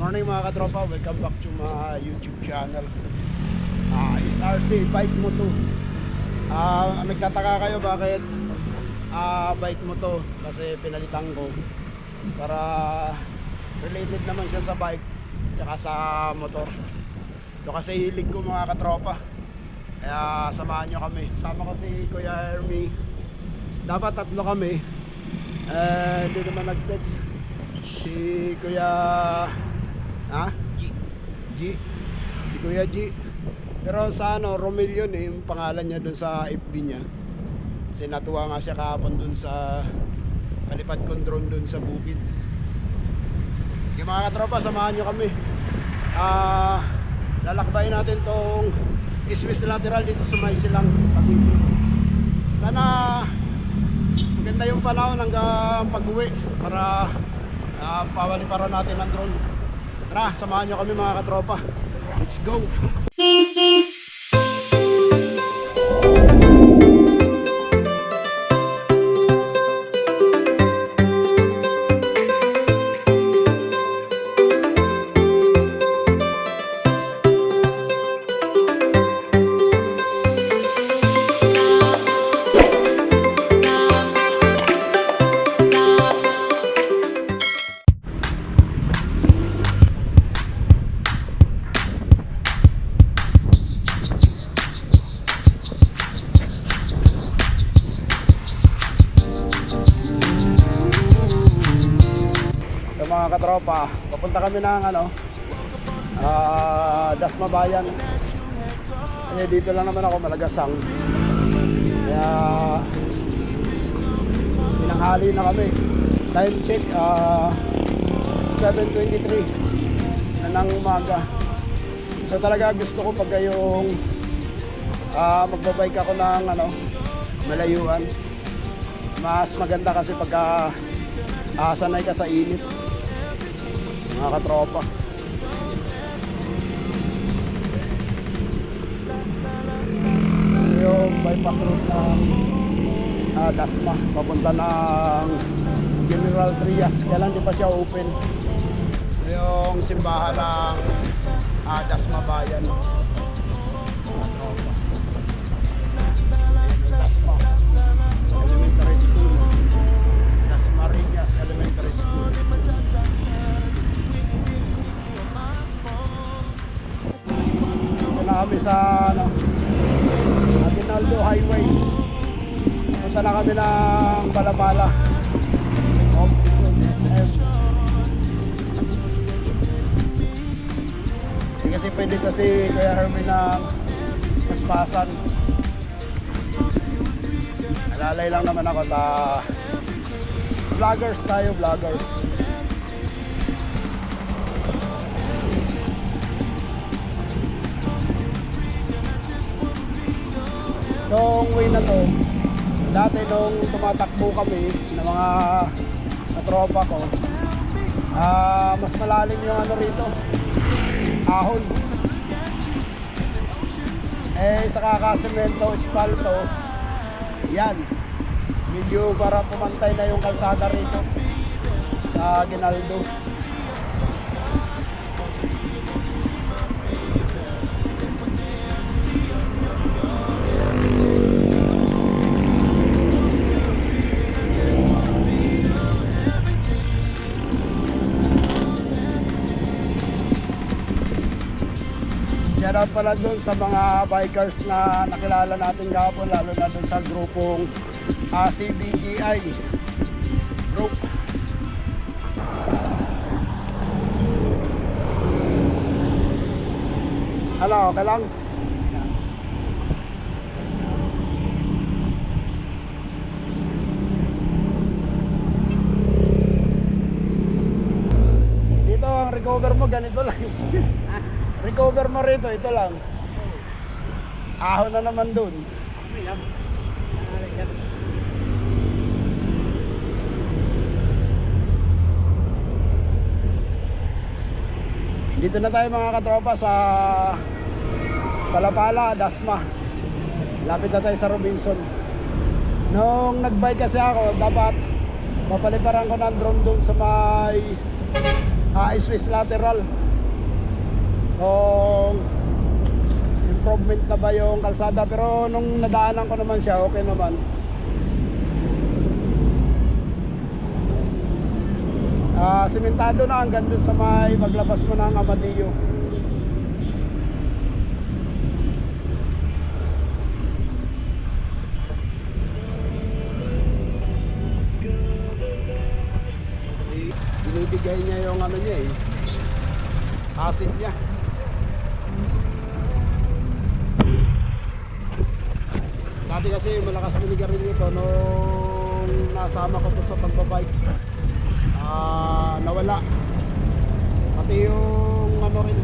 Morning mga katropa, welcome back to my YouTube channel. SRC bike mo to. Nagtataka kayo bakit bike mo to, kasi pinalitan ko para related naman siya sa bike tsaka sa motor. Ito kasi hilig ko mga katropa, kaya samahan nyo kami. Sama ko si Kuya Hermie. Dapat tatlo kami, hindi naman nag-text si Kuya G. Si Kuya G. Pero sa Romel yun yung pangalan niya dun sa FB niya. Kasi natuwa nga siya kahapon dun sa kalipad kong drone dun sa bukid. Okay mga katropa, samahan nyo kami. Lalakbayin natin tong Swiss lateral dito sa may silang Cavite. Sana maganda yung panahon hanggang pag-uwi para pawaliparan natin ang drone. Tara, samahan nyo kami mga katropa. Let's go! Mga katropa, papunta kami ng Dasma Bayan. Kaya dito lang naman ako, Malagasang. Kaya pinanghali na kami. Time check 7:23 na ng umaga. So talaga gusto ko pag yung magbabike ako ng malayuan. Mas maganda kasi pagka sanay ka sa init mga katropa. Yung bypass route ng Dasma papunta ng General Trias, kaya lang di pa siya open. Yung simbahan ng Dasma Bayan. Dasma Elementary School, Dasma Rias Elementary School. Na kami sa Aguinaldo Highway. Punta na kami ng Balabala SM. Kasi pwede kasi Kuya Hermie ng paspasan. Nalalay lang naman ako sa vloggers tayo, vloggers. Itong way na to, dati nung tumatakbo kami ng mga katropa ko, mas malalim yung rito, ahon. Sa kakasemento, espalto, yan, medyo para pumantay na yung kalsada rito sa Aguinaldo. Shoutout pala doon sa mga bikers na nakilala natin kahapon, lalo na doon sa grupong CBGI group. Hello, okay lang? Dito ang recover mo ganito lang. Recover mo rito, ito lang. Ahon na naman dun. Dito na tayo mga katropa sa Palapala, Dasma. Lapit na tayo sa Robinson. Nung nagbike kasi ako, dapat mapaliparan ko ng drone doon sa may Swiss lateral. Kung improvement na ba yung kalsada, pero nung nadaanan ko naman siya, okay naman. Simentado na hanggang dun sa may paglabas mo ng Amadeo. Binibigay niya yung ano niya acid niya. Dati kasi malakas manigarilyo to nung nasama ko to sa pagbabike. Nawala. Pati yung ano rin,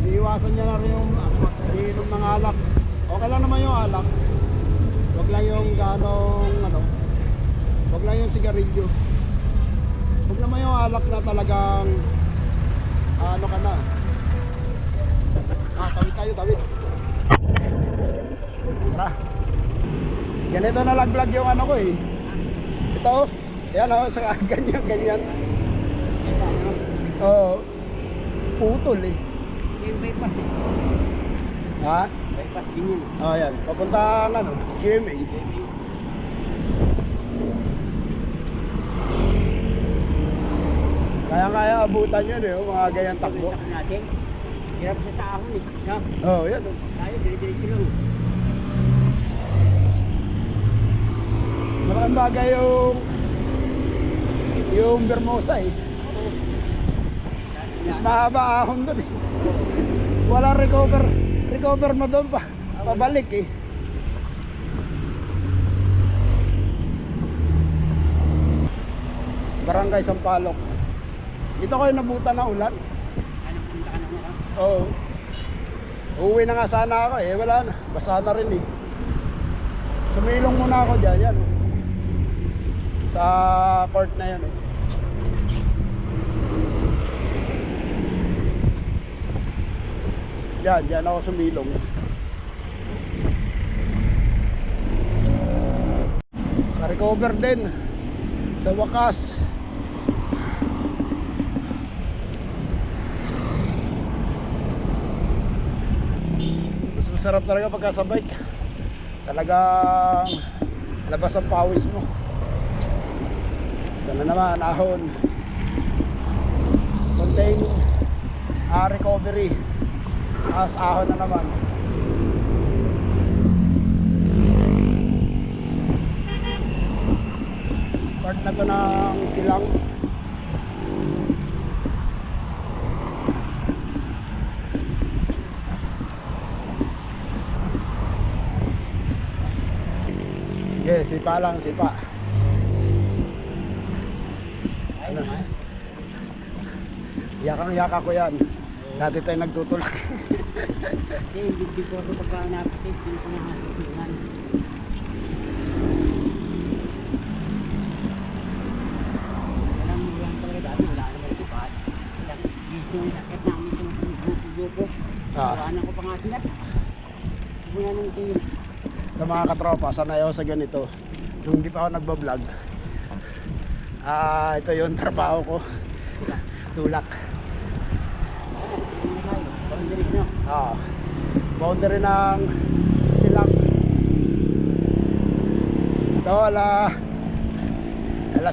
iniiwasan niya na rin yung iinom ng alak. Okay lang naman yung alak, wag lang yung ganong ano, wag lang yung sigarilyo. Wag naman yung alak na talagang ano ka na. Tawid tayo, tawid. Tara. Ganito na laglag yung ano ko Ito, yan sa ganyan, ganyan. Oo. Putol Yung bypass Ha? Bypass din yun. Yan. Papunta ano, GMA. Kaya abutan yun mga ganyan takbo. Sa natin, hirap sa tahon no? Yan. Tayo, dire-diretso lang. Malaking bagay yung Bermosa Mas mahaba ahon doon Wala recover mo doon pabalik Barangay Sampaloc. Dito kayo nabutan ng ulan. Ano, punta ka na mo Oo. Uuwi na nga sana ako wala na. Basa na rin Sumilong muna ako dyan, yan sa court na yan Diyan ako sumilong. Na-recover din sa wakas. Mas masarap talaga pagka sa bike. Talagang labas ang pawis mo. Ito na naman, ahon. Konting recovery. As ahon na naman. Part na to ng silang. Okay, sipa lang, sipa. Ano? Yakang-yaka ko yan. Dati tayo nagtutulak. Kasi hindi ko ito pagka napatid, hindi ko na hasusungan. Alam mo lang talaga dati, wala naman ito pa. Dito yung sakit namin yung grupo-grupo. Iwanan ko pa nga sila. Hindi nga nung team. Na mga katropa, sanay ako sa ganito. Nung di pa ako nagbablog, ito yung trabaho ko. Tulak. Boundary ng silang. Ito alas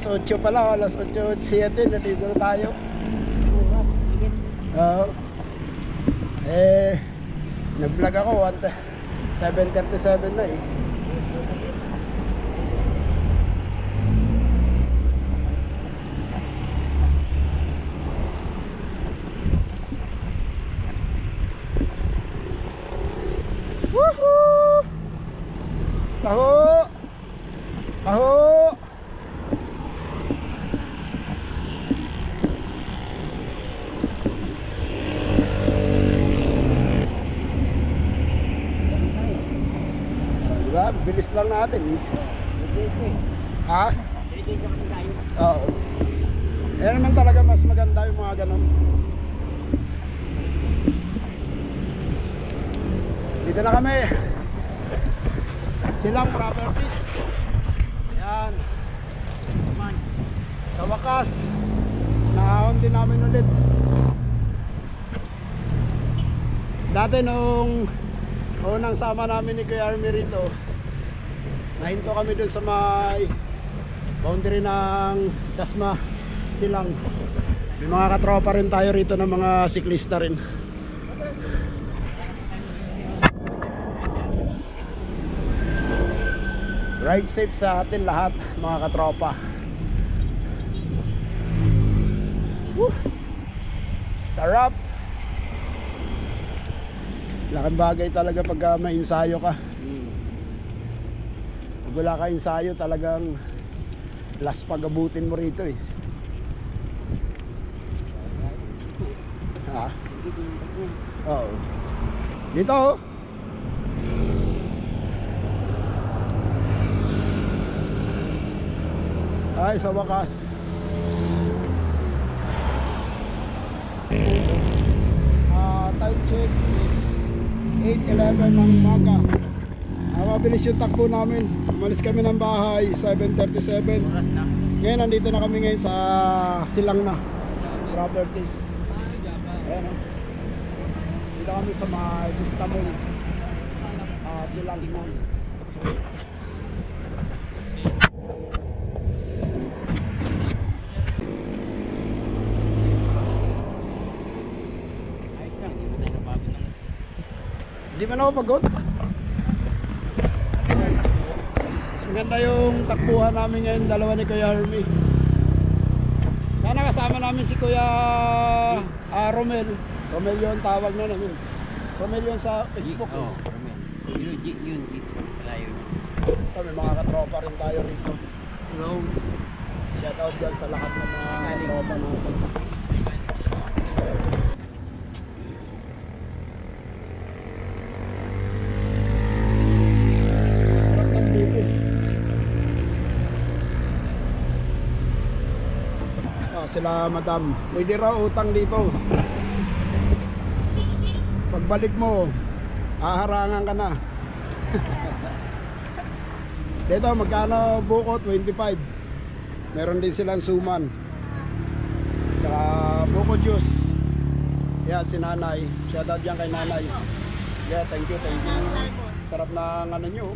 8 pa lang, alas 8:07 nandito na tayo. Nag-vlog ako 7:37 na Woohoo! Taho! Taho! Diba? Bilis lang natin Ha? Oo. Naman talaga mas maganda yung mga ganun. Dito na kami. Silang Properties. Ayan. Sa wakas na Naahon din namin ulit. Dati nung unang sama namin ni Kuya Army rito, nahinto kami dun sa may boundary ng Dasma Silang. May mga katropa rin tayo rito ng mga siklista rin. Ride safe sa atin lahat mga katropa. Woo! Sarap! Laking bagay talaga pag may ensayo ka. Pag wala ka ensayo talagang last pag-abutin mo rito eh. Ha? Oo. Dito oh. Ay, sa wakas. Time check is 8:11 ng umaga. Mabilis yung takbo namin. Umalis kami ng bahay 7:37. Ngayon nandito na kami ngayon sa Silang na properties. Ayan o. Dito kami sa mga Istanbul. Silang na. Hindi man ako pagod. Mas maganda yung takbuhan namin ngayon, dalawa ni Kuya Hermie. Sana kasama namin si Kuya Romel. Romel yun tawag na namin. Romel yun sa Facebook. Oo, Romel. Yun, palayo niya. May mga katropa rin tayo rito. Hello. Shout out dyan sa lahat ng mga katropa natin. Sila madam, pwede raw utang dito. Pagbalik mo, haharangan ka na. Dito magkano buko? 25. Meron din silang suman. Tsaka buko juice. Yan si nanay. Shout out dyan kay nanay. Yeah, thank you. Sarap na ano nyo.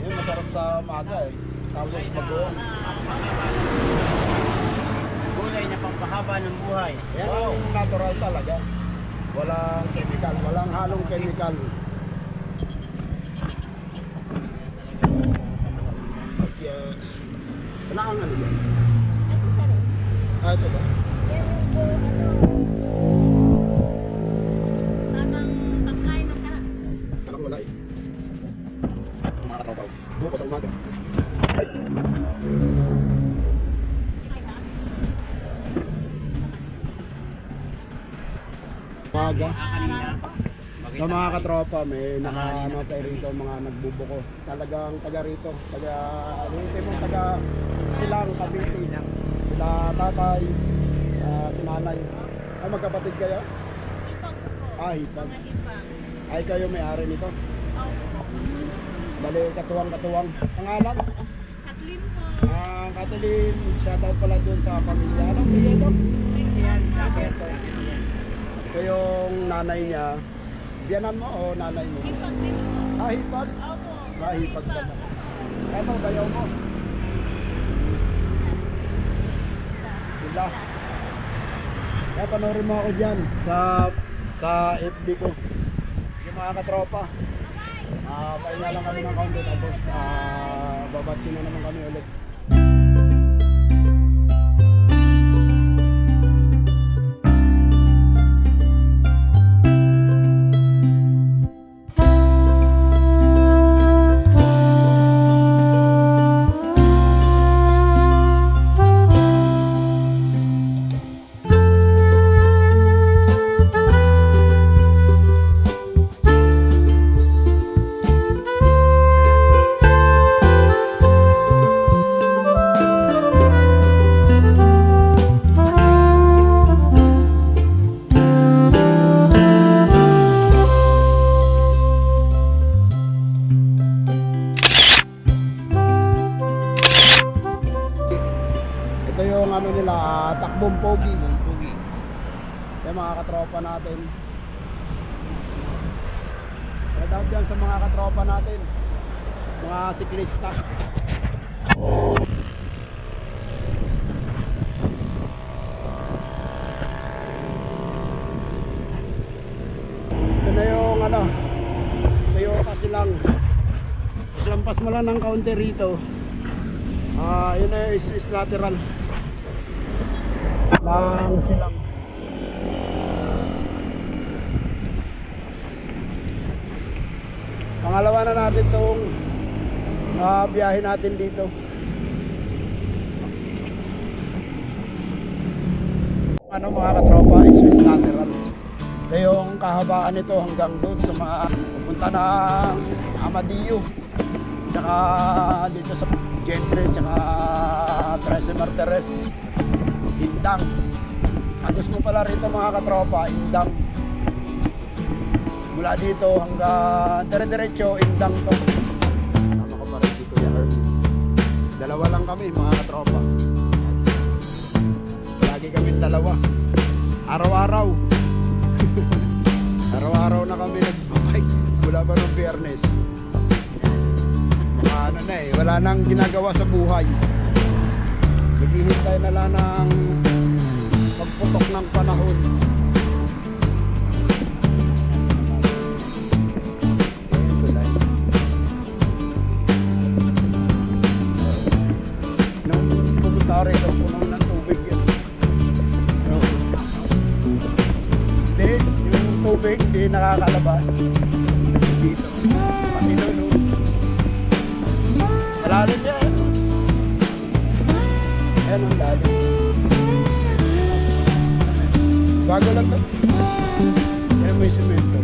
Yan, masarap sa maga eh. Tapos bagoong. Gulay na pampahaba ng buhay. Yan ang natural talaga. Walang chemical, walang halong chemical. Okay. Wala kang ano yan? Ito ba? Tamang pagkain ng kara. Alam ko wala eh. Mga katrabaho. Buko sa umaga. Ay. Umaga. Sa mga katropa, may ano tayo rito, mga nagbubuko. Talagang taga rito. Taga, rito mo taga Silang, Cavite. Sila tatay, si nanay. Ay, magkapatid kayo? Hipag po. Hipag. Mga hipag. Ay, kayo may-ari nito. Opo. Bali, katuwang-katuwang. Pangalan? Kathleen po. Kathleen, shoutout pala dun sa pamilya. Anong pili ito? Yan. Ito yung nanay niya. Biyanan mo o nanay mo? Hipag din po. Hipag? Opo. Hipag ka na. Ito, bayaw mo. Silas. Kaya panoorin mo ako dyan sa FB ko. Yung mga katropa. Pahinga lang kami ng kaunti tapos babatsi na naman kami ulit. nila, takbong pogi. Pugi. Yung mga katropa natin. Shout out dyan sa mga katropa natin, mga siklista. Ito na yung ano, Toyota Silang. Lampas mo lang ng kaunti rito. Yun na yung is lateral lang silang. Pangalawa na natin tong biyahe natin dito. Ano mga katropa, is Swiss lateral. Ito yung kahabaan nito hanggang doon sa mga pupunta ng Amadillo, tsaka dito sa Gentry, tsaka Trece Martires, Indang. Agos mo pala rito mga katropa, Indang. Mula dito hanggang dire-diretso, Indang to. Tama ko pa rin dito ya Herb. Dalawa lang kami mga katropa. Lagi kami dalawa. Araw-araw. Araw-araw na kami nagbabike. Wala ba ng Biyernes? Ano na eh, wala nang ginagawa sa buhay. Naghihintay na lang ng pagputok ng panahon. Nung pumunta rito, puno ng tubig yun. No. Hindi, yung tubig, hindi nakakalabas. Dito. Pati doon, no. Malalim yan. Ayan ang lalim. Bago lang to. Ayan may semento.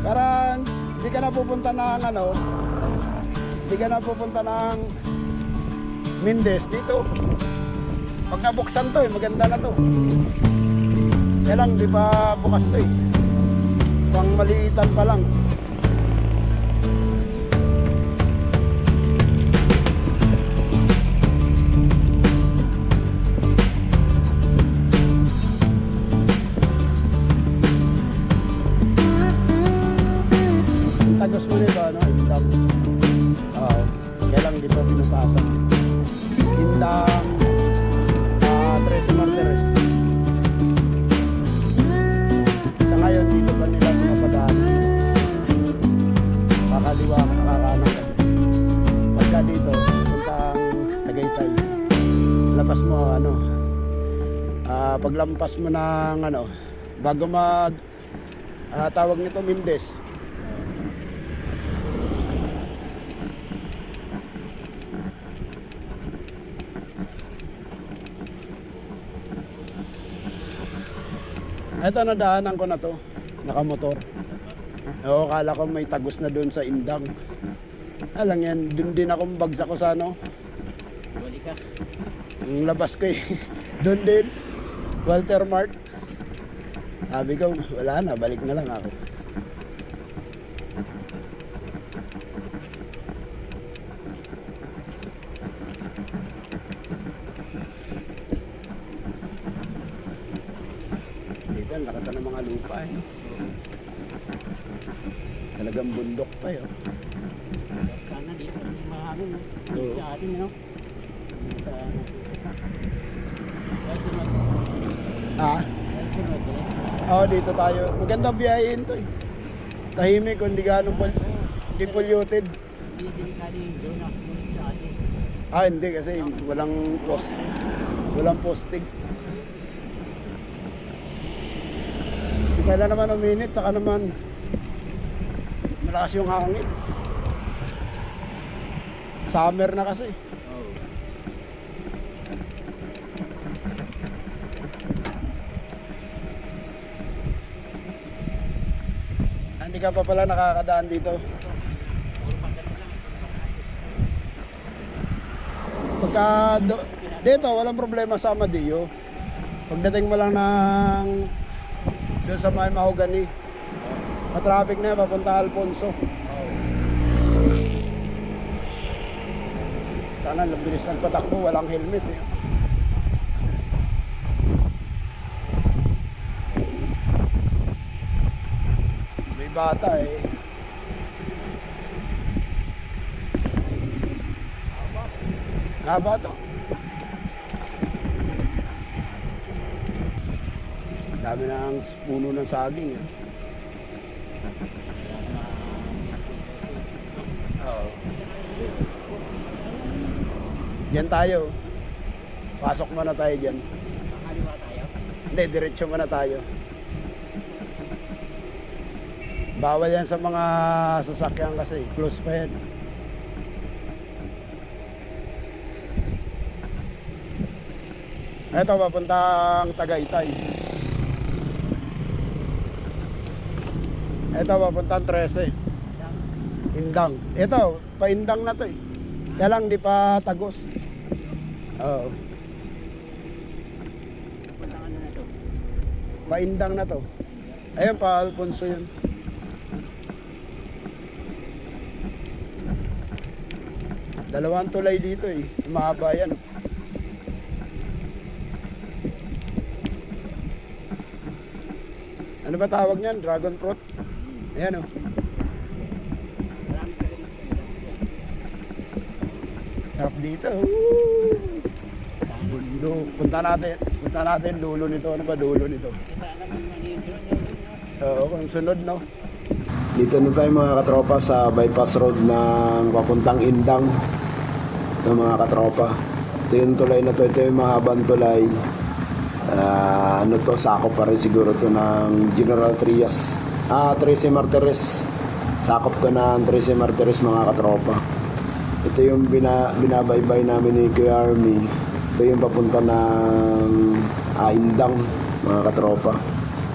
Para hindi ka na pupunta ng ano, hindi ka na pupunta ng Mindes dito. Pag nabuksan to maganda na to. Kaya lang di pa bukas to pang maliitan pa lang. Ang tagos mo nito ano, Indang. Kaya lang di pa binutasan. Indang, Trece Martires. Sa ngayon dito pa nila pinapadaan. Kakaliwa, kakakanan ka. Pagka dito, puntang Tagaytay. Labas mo ano, paglampas mo ng ano, bago mag tawag nito Mindes. Ito, nadaanan ko na to, nakamotor. Oo, kala ko may tagos na doon sa Indang. Alang yan, doon din akong bagsak ko sa ano. Balik ka. Ang labas ko doon din, Walter Mart. Sabi ko, wala na, balik na lang ako. Dito, ang lakata ng mga lupa Talagang bundok pa yun. Sana dito may mahangin, no? Oo. Sa atin, no? Sa sunod. Sunod, Oo, dito tayo. Magandang biyahin to Tahimik, hindi gano'ng hindi polluted. Hindi delikado yung doon na sa atin. Hindi kasi walang posting. Kailan naman uminit, saka naman malakas yung hangin. Summer na kasi. Hindi ka pa pala nakakadaan dito. Pagka dito, walang problema sa Amadillo. Pagdating mo lang ng doon sa may Mahogany, Matraffic na yan, papunta Alfonso. Sana nabilis ng patakbo, walang helmet eh. May bata eh. Haba to. Dami na ang puno ng saging eh. Oo. Diyan tayo. Pasok muna tayo dyan. Kaliwa tayo. Hindi, diretso muna tayo. Bawal yan sa mga sasakyan kasi. Close pa yan. Ito, papuntang Tagaytay. Ito, papuntang 13. Indang. Ito, pa-Indang na to eh. Kaya lang, di pa Tagos. Oo. Ano na to? Pa-Indang na to. Ayun, pa Alfonso yun. Dalawang tulay dito eh. Mahaba yan. Ano ba tawag niyan? Dragon fruit? Ayan oh. Sarap dito. Woo! Bundok. Punta natin dulo nito. Ano ba dulo nito? Oo, kung sunod no. Dito na tayo mga katropa sa bypass road ng papuntang Indang ng mga katropa. Ito yung tulay na to. Ito yung mahabang tulay. Ano to, sakop pa rin siguro to ng General Trias. 13 Martires. Sakop to ng 13 Martires mga katropa. Ito yung binabaybay namin ni Kuya Army. Ito yung papunta ng Indang mga katropa.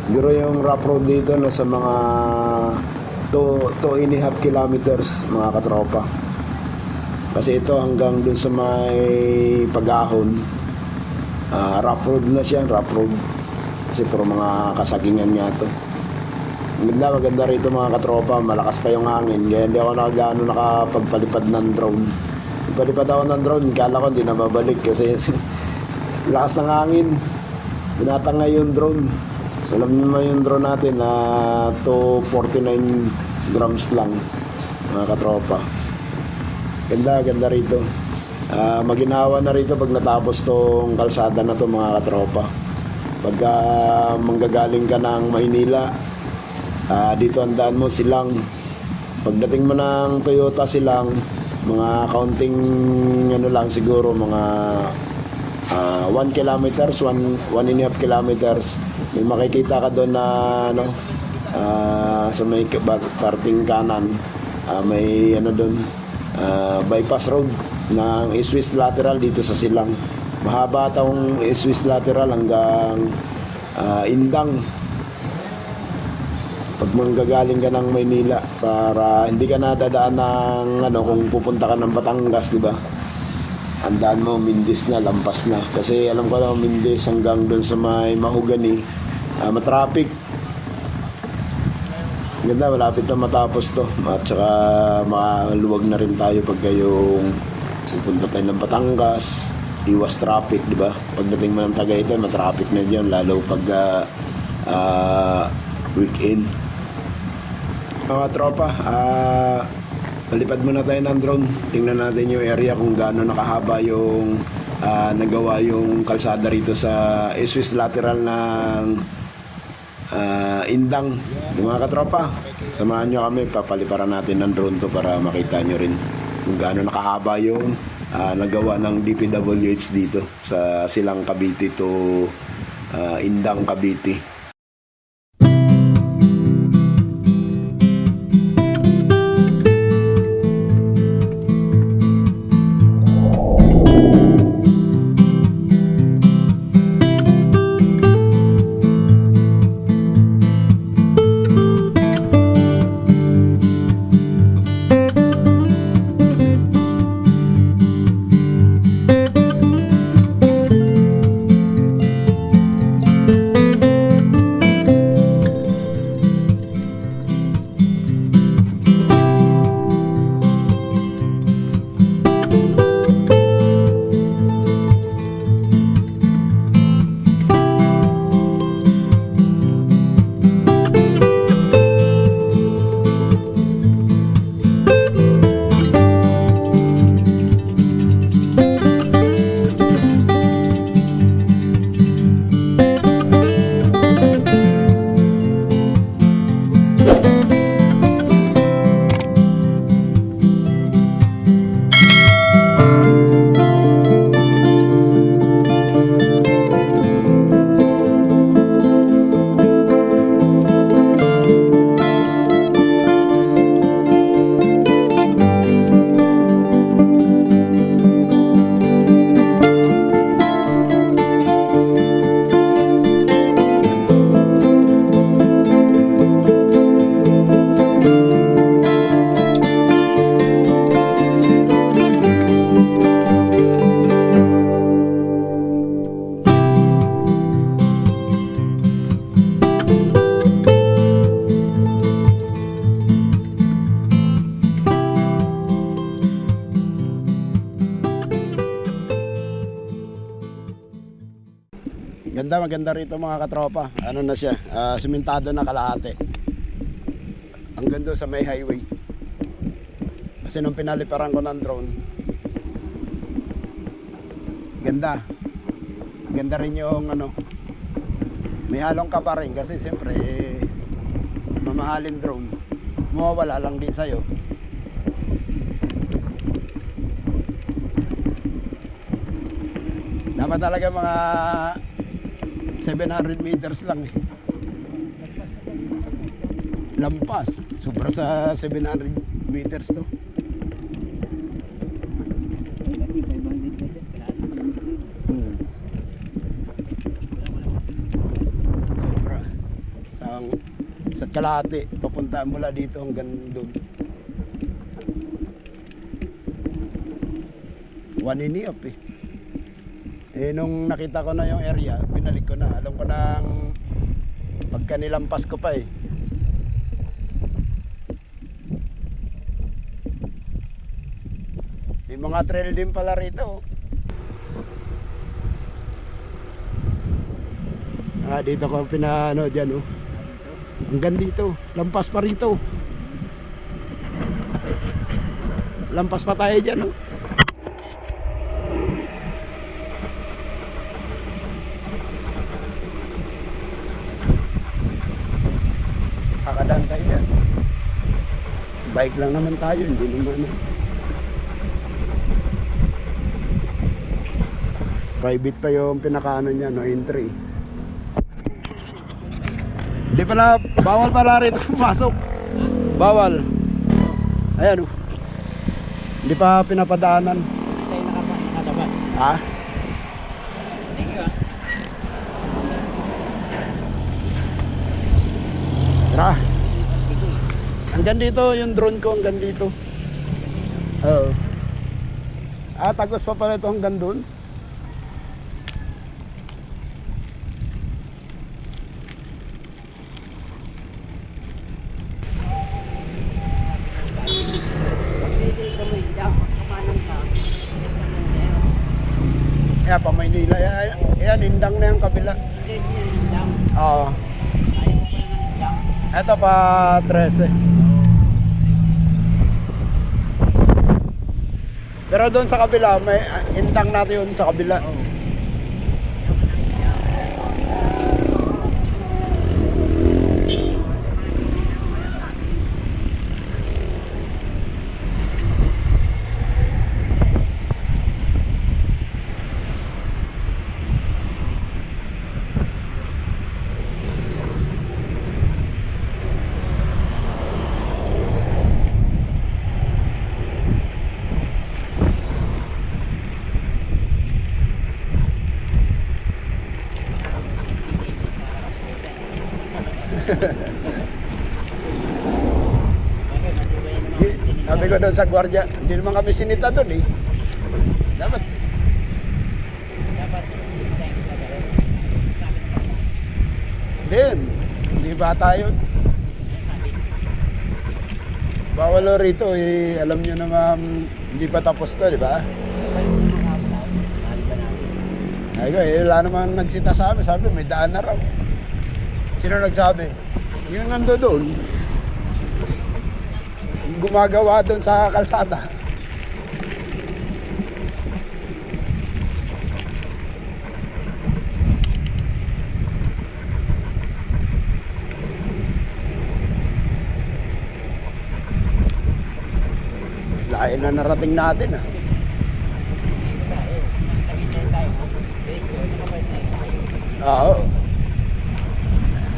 Siguro yung rough road dito nasa mga 2.5 kilometers mga katropa. Kasi ito hanggang dun sa may Pagahon. Rough road na siya, rough road. Kasi puro mga kasagingan niya to. Maganda rito mga katropa, malakas pa yung hangin. Kaya hindi ako nakapagpalipad ng drone. Palipad ako ng drone, kala ko hindi na babalik kasi lakas ng hangin. Tinatangay yung drone. Alam niyo naman yung drone natin na 249 grams lang mga katropa. Ganda rito. Maginawa na rito pag natapos tong kalsada na to mga katropa. Pagka manggagaling ka ng Maynila, dito ang daan mo Silang. Pagdating mo ng Toyota Silang, mga kaunting ano lang siguro, mga 1 kilometers, 1.5 kilometers, may makikita ka doon na ano, sa may parting kanan, may ano doon, bypass road ng Swiss lateral dito sa Silang. Mahaba taong Swiss lateral hanggang Indang. Pag manggagaling ka ng Maynila, para hindi ka nadadaan ng ano, kung pupunta ka ng Batangas, di ba? Andaan mo Mindis na, lampas na. Kasi alam ko lang Mindis hanggang doon sa may Mahogany, matraffic. Ganda, malapit na matapos to. At saka maluwag na rin tayo pag kayong pupunta tayo ng Batangas, iwas traffic, di ba? Pagdating mo ng Tagaytay, matraffic na diyan, lalo pag weekend. Mga tropa, palipad muna tayo ng drone. Tingnan natin yung area kung gaano nakahaba yung nagawa yung kalsada rito sa Swiss lateral ng Indang. Yung mga katropa, samahan nyo kami, papaliparan natin ng drone to para makita nyo rin kung gaano nakahaba yung nagawa ng DPWH dito sa Silang Cavite to Indang Cavite. Ganda, maganda rito mga katropa. Ano na siya, simentado na kalahati. Ang ganda sa may highway. Kasi nung pinaliparan ko ng drone, ganda. Ganda rin yung ano, may halong ka pa rin kasi siyempre mamahalin drone. Mawawala lang din sa'yo. Dapat talaga mga 700 meters lang eh. Lampas. Sobra sa 700 meters to. Sobra. Sa kalahati, papunta mula dito hanggang doon. 1.5 eh. Eh nung nakita ko na yung area, binalik ko na. Alam ko nang pagka nilampas ko pa eh. May mga trail din pala rito. Dito ko pinaano dyan oh. Hanggang dito, lampas pa rito. Lampas pa tayo dyan oh. Kakadaan tayo dyan. Bike lang naman tayo, hindi naman. Private pa yung pinakaano niya, no, entry. Hindi pala, bawal pala rito pumasok. Bawal. Ayan oh. Hindi pa pinapadaanan. Tayo nakalabas. Ha? Thank you Tara. Hanggang dito yung drone ko, hanggang dito. Oo. Tagos pa pala ito hanggang doon. Kaya pa Maynila. Ayan, indang na yung kabila. Oo. Ito pa 13. Pero doon sa kabila, may indang natin yun sa kabila. Sabi ko doon sa gwardiya, hindi naman kami sinita doon eh. Dapat. Hindi ba tayo? Bawal rito eh, alam nyo naman hindi pa tapos to, di ba? Ay ko eh, wala naman nagsita sa amin, sabi may daan na raw. Sino nagsabi? Yung nando doon, gumagawa doon sa kalsada. Lain na narating natin ah. Oo.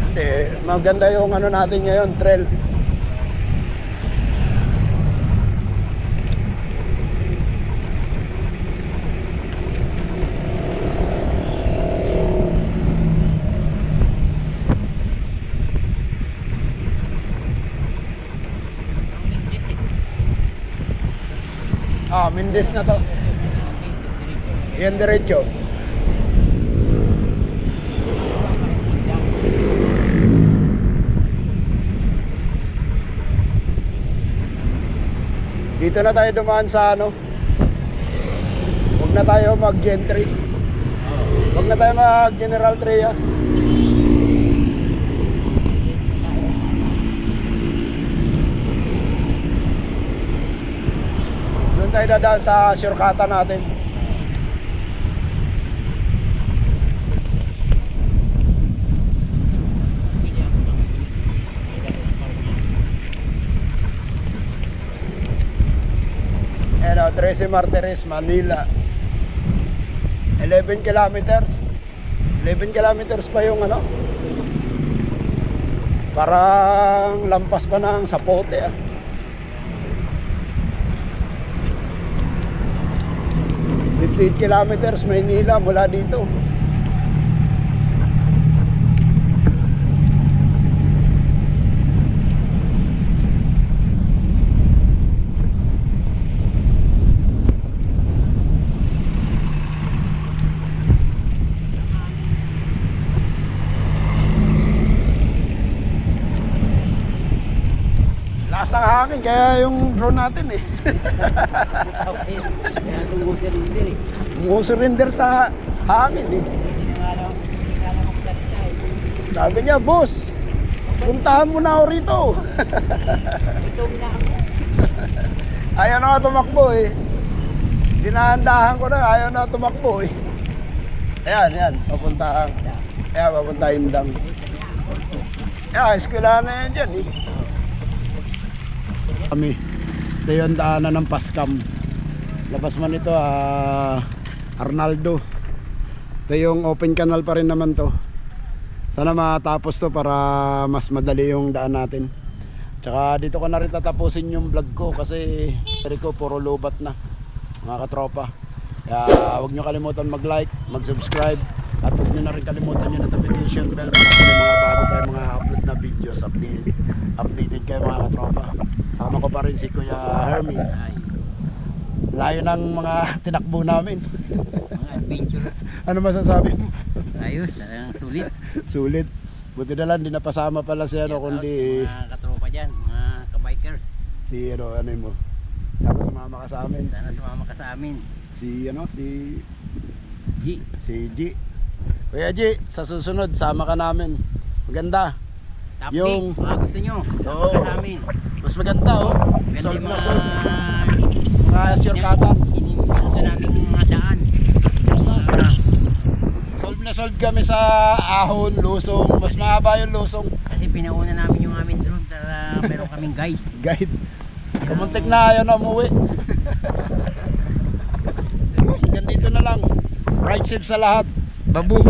Hindi, maganda yung ano natin ngayon, trail. Mendes na to. Yan diretso. Dito na tayo dumaan sa ano. Huwag na tayo mag-gentry. Huwag na tayo mag General Trias. Doon tayo dadaan sa shortcuta natin. Ayan o, 13 Martires, Manila. 11 kilometers. 11 kilometers pa yung ano. Parang lampas pa ng Sapote ah. "58 kilometers Maynila mula dito." Lakas ng hangin kaya yung drone natin eh. Kaya tumusin din eh. Surrender sa hangin eh. Sabi niya, "Boss, puntahan mo na ako rito." Ayaw na nga tumakbo eh. Dinahandahan ko na, ayaw na tumakbo eh. Ayan, yan, papuntahan. Ayan, papuntahin lang. Ayan, eskwela na yan dyan eh. Kami, ito yung daanan ng Pascam. Labas man ito, Arnaldo. Ito yung open canal pa rin naman to. Sana matapos to para mas madali yung daan natin. Tsaka dito ko na rin tatapusin yung vlog ko kasi ko puro lobat na mga katropa. Kaya huwag nyo kalimutan mag-like, mag-subscribe, at huwag nyo na rin kalimutan yung notification bell para sa mga bago tayong mga upload na videos. Updated kayo mga katropa. Sama ko pa rin si Kuya Hermie. Layo ng mga tinakbo namin. Mga adventure. Ano masasabi mo? Ayos, talagang sulit. Sulit. Buti na lang, di napasama pala si ano, kundi Mga katropa dyan, mga kabikers. si ano mo. Tapos sumama ka sa amin. Sana sumama ka sa amin. Si G. Kuya G, sa susunod sama ka namin. Maganda. Top Yung- mga gusto nyo. Oo. Sumama ka sa amin. Mas maganda oh. Ganda Solve yung na mga... solve. Mga shortcutan. Ito namin yung mga daan. Solve na solve kami sa Ahon, Lusong. Mas mahaba yung Lusong. Kasi pinauna namin yung aming drone para meron kaming guide. Guide. Kamuntik na ayaw na umuwi. Hanggang dito na lang. Ride safe sa lahat. Babu.